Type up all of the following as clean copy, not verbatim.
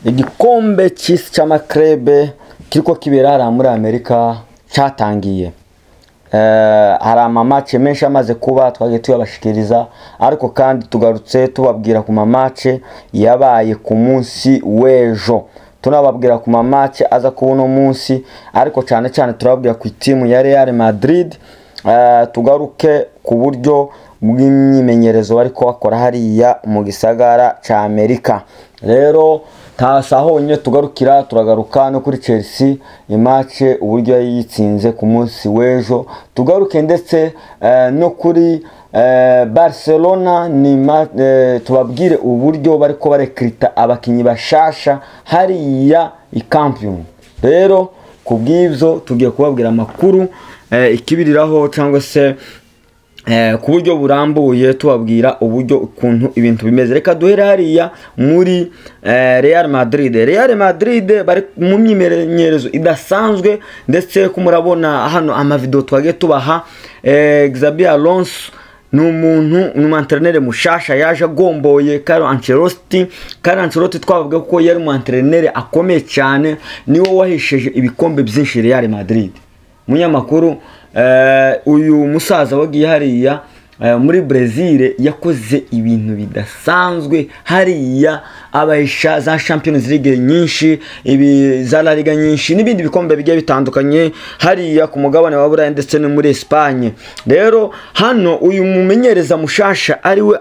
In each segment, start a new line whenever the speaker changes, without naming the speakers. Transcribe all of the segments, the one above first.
igikombe cy'isi cy'amakrebe kiriko kibera hariya muri Amerika cyatangiye. Hari amamace menshi amaze kuba twagiye tuyabashikiriza, ariko kandi tugarutse tubabwira ku mamace yabaye ku munsi w'ejo. Tunababwira ku mamace aza kubuno munsi, ariko cyane cyane turababwira ku timu ya Real Madrid. Tugaruke ku buryo bw'imyimenyerezo bariko bakora hariya mu gisagara ca Amerika. Rero tasahonye tugarukira, turagaruka no kuri Chelsea imace uburyo yitsinze ku munsi w'ejo. Tugaruke ndetse no kuri Barcelona tubabwire uburyo bariko barekrita abakinyi bashasha hariya i Camp Nou. Rero kubw'ivyo tugiye kubabwira amakuru ikibiriraho cyangwa se ku buryo burambuye tubabwira uburyo ukuntu ibintu bimeze. Reka duhere hariya muri Real Madrid. Real Madrid bari mu myimenyerezo idasanzwe, ndetse kumurabona hano amavideo twagiye tubaha. Xabi Alonso n'umantrenere mushasha yaje agomboye Carlo Ancelotti. Carlo Ancelotti twavuga ko yari umantrenere akomeye cyane, niwe wahisheje ibikombe byinshi Real Madrid. Munyamakuru uyu musaza wagiye hariya muri Brazil yakoze ibintu bidasanzwe hariya, abahisha za Champions League nyinshi, za La Liga nyinshi n'ibindi bikombe bigiye bitandukanye hariya ku mugabane wa Burayi ndetse no muri Espagne. Rero hano uyu mumenyereza mushasha ariwe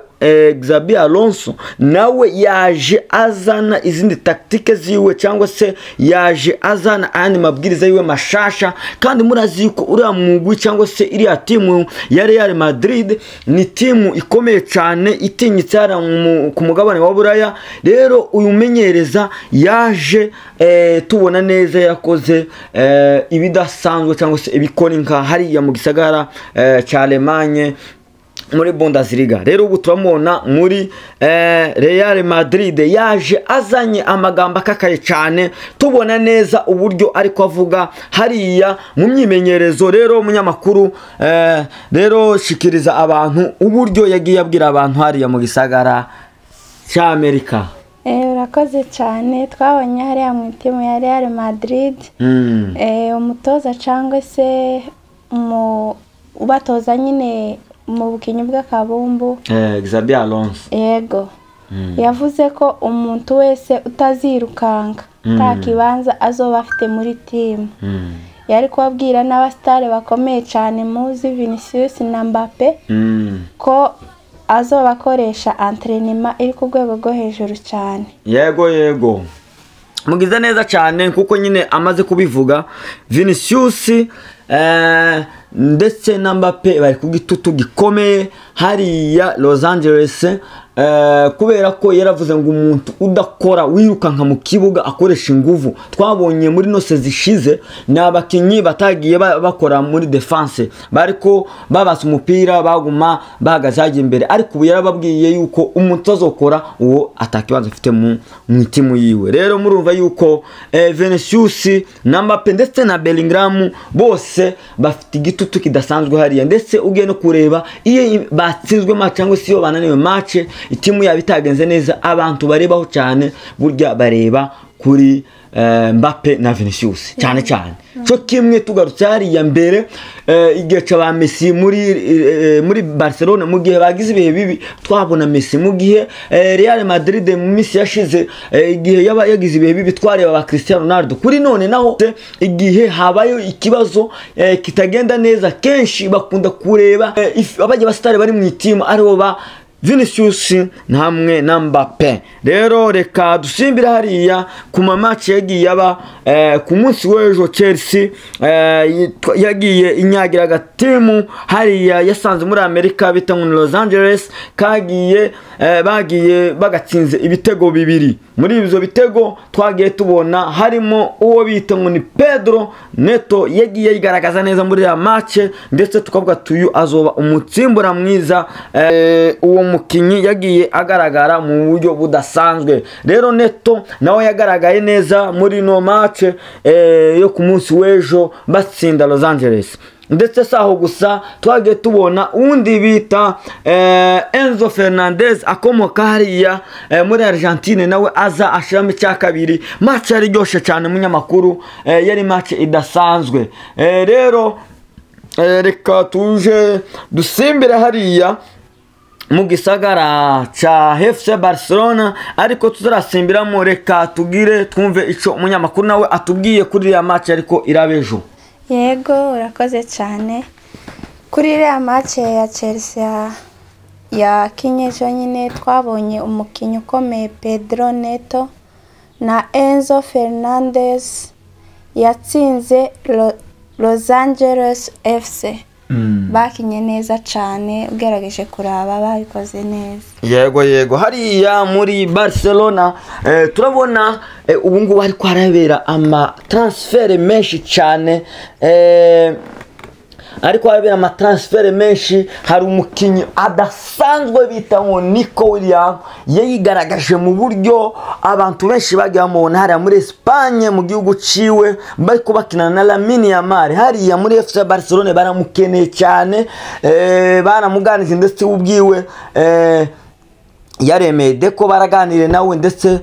Xabi Alonso nawe yaje azana izindi taktike ziwe, cyangwa se yaje azana ayandi mabwiriza yiwe mashasha. Kandi murazi yuko uriya mugwi cyangwa se iriya timu ya Real Madrid ni timu ikomeye cyane itinyitse ku mugabane wa Buraya. Rero uyu menyereza yaje tubona neza yakoze ibidasanzwe cyangwa se ibikorinka hariya mu gisagara cya Alemanye muri Bundesliga. Rero ubu turamubona muri Real Madrid yaje azanye amagambo akakaye cyane, tubona neza uburyo ariko avuga hariya mu myimenyerezo. Rero munyamakuru rero shikiriza abantu uburyo yagiye abwira abantu hariya mu gisagara cya Amerika.
Urakoze cyane. Twabonye hariya mu timu ya Real Madrid umutoza cyangwa se ubatoza nyine mu bukinyi bw'akabumbu
Xabi Alonso
yego yavuze ko umuntu wese utazirukanga nta kibanza azoba afite muri timu. Yari kubabwira n'abastare bakomeye cyane muzi Vinicius na Mbappe ko azoba akoresha entraînement iri ku rwego rwo hejuru cyane.
Yego mugize neza cyane kuko nyine amaze kubivuga. Vinicius ndetse na Mbappe bari ku gitutu gikomeye hariya Los Angeles, kubera ko yaravuze ngo umuntu udakora wirukanka mu kibuga akoresha inguvu. Twabonye muri nose zishize n'abakinyi batagiye bakora muri defense, bariko babasa umupira baguma bahagaze imbere, ariko ubu yarababwiye yuko umuntu azokora uwo atakibanza afite mu timu yiwe. Rero murumva yuko Vinicius na Mbappe ndetse na Bellingham bose bafite igitutu kidasanzwe hariya. Ndetse ugiye no kureba iyo batsinzwe match cyangwa se iyo bananiwe match itimu yabo itagenze neza, abantu barebaho cyane burya bareba kuri Mbappe na Vinicius cyane cyane. Cyo kimwe tugarutse hariya mbere igihe cya Messi muri Barcelona mu gihe bagize ibihe bibi, twabona Messi mu gihe Real Madrid mu minsi yashize igihe yagize ibihe bibi twareba ba Cristiano Ronaldo. Kuri none naho igihe habayo ikibazo kitagenda neza, kenshi bakunda kureba abajya bastare bari mu timu aribo ba Vinicius hamwe na Mbappe. Rero reka dusimbira hariya ku mamace yagiye aba ku munsi w'ejo. Chelsea yagiye inyagira agatimu hariya yasanze muri Amerika bita ngo Los Angeles, bagiye bagatsinze ibitego bibiri. Muri ibyo bitego twagiye tubona harimo uwo bita ngo ni Pedro Neto, yagiye yigaragaza neza muri ya match, ndetse tukavuga tuyu azoba umutsimbura mwiza. Uwo mukinyi yagiye agaragara mu buryo budasanzwe. Rero Neto nawe yagaragaye neza muri no match yo ku munsi w'ejo batsinda Los Angeles. ndetse saho gusa twagiye tubona undi bita Enzo Fernandez akomoka hariya muri Argentine nawe aza ashiramo icya kabiri. Match yari ryoshe cyane munyamakuru, yari match idasanzwe. Rero reka tuje dusimbire hariya mu gisagara ca FC Barcelona, ariko tuzarasimbiramo reka tugire twumve ico umunyamakuru nawe atubwiye kuri ya match ariko irabejo.
Yego urakoze cyane. Kuri iriya match ya Chelsea ya kinyejo nyine twabonye umukinnyi ukomeye Pedro Neto na Enzo Fernandez yatsinze Los Angeles FC. Bakinye neza cyane, ugerageje kuraba babikoze neza.
Yego hariya muri Barcelona turabona ubu ngubu ariko harabera ama transfer menshi cyane, ariko harabera ama transfer menshi. Hari umukinnyi adasanzwe bita ngo Nico Williams, yigaragaje mu buryo abantu benshi bagiye bamubona hariya muri Espagne mu gihugu ciwe, bariko bakina na Lamine Yamal. Hariya muri FC Barcelona baramukeneye cyane, baramuganije ndetse ubwiwe yaremeye deko baraganire nawe, ndetse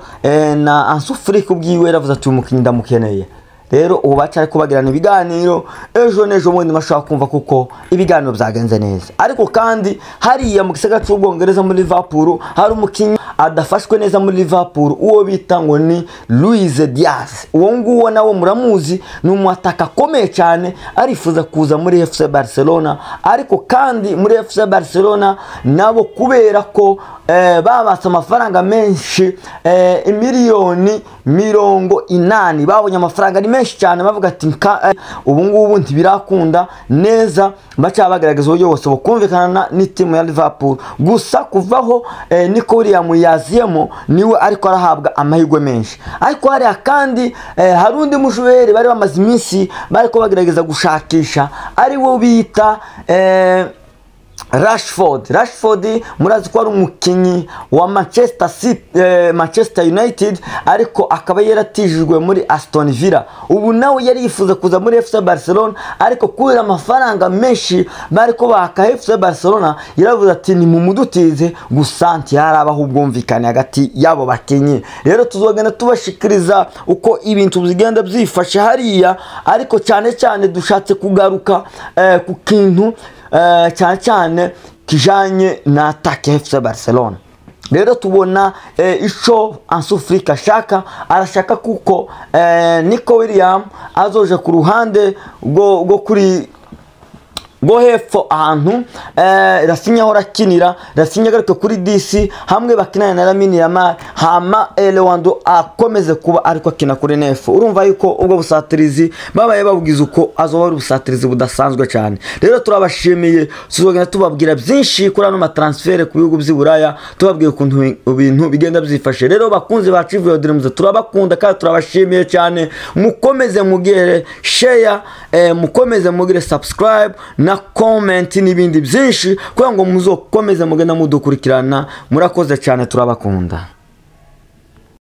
na Ansu Flick ubwiwe yaravuze ati umukinnyi ndamukeneye. Rero ubu bacari kubagirana ibiganiro, ejo nejo bundi bashaka kumva kuko ibiganiro byagenze neza. Ariko kandi hariya mu gisagara cy'Ubwongereza muri Liverpool hari umukinnyi adafashwe neza muri Liverpool, uwo bita ngo ni Luis Diaz. Uwo nguwo nawe muramuzi, ni umwataka akomeye cyane, arifuza kuza muri FC Barcelona. Ariko kandi muri FC Barcelona nabo kubera ko babasa amafaranga menshi, miliyoni 80, babonye amafaranga ari menshi cyane, bavuga ati ubu ngubu ntibirakunda neza, bacha bagaragaza uburyo bose bukumvikana n'itimu ya Liverpool. Gusa kuvaho Nico Williams yaziyemo niwe ariko arahabwa amahirwe menshi. Ariko hari kandi hari undi mushuberi bari bamaze iminsi bariko bagerageza gushakisha, ari wo bita Rashford. Murazi ko ari umukinnyi wa Manchester United, ariko akaba yaratijijwe muri Aston Villa. Ubu nawe yari yifuza kuza muri FC Barcelona, ariko kubera amafaranga menshi bariko baka FC Barcelona yaravuze ati ni mumudutize gusa ntiyarabaho ubwumvikane hagati yabo bakinyi. Rero tuzogenda tubashikiriza uko ibintu bigenda byifashe hariya, ariko cyane dushatse kugaruka ku kintu cyane kijanye na attaque FC Barcelona. Rero tubona ico Ansu Flick arashaka kuko Nico Williams azoje ku ruhande go kuri go hepfo ahantu Rafinha hora kinira, Rafinha garuke kuri DC hamwe bakinana na Lamine Yamal, hama Lewandowski akomeze kuba ariko akina kuri nefo. Urumva yuko ubwo busatirizi babaye babugize uko azoba ari busatirizi budasanzwe cyane. Rero turabashimiye, tuzogenda tubabwira byinshi kuri ano matransfer ku bihugu by'Iburaya, tubabwiye ukuntu ibintu bigenda byifashe. Rero bakunze ba Trivial Dreams turabakunda kandi turabashimiye cyane. Mukomeze mugire share, mukomeze mugire subscribe na comment n'ibindi byinshi kugira ngo muzokomeze mugenda mudukurikirana. Murakoze cyane, turabakunda.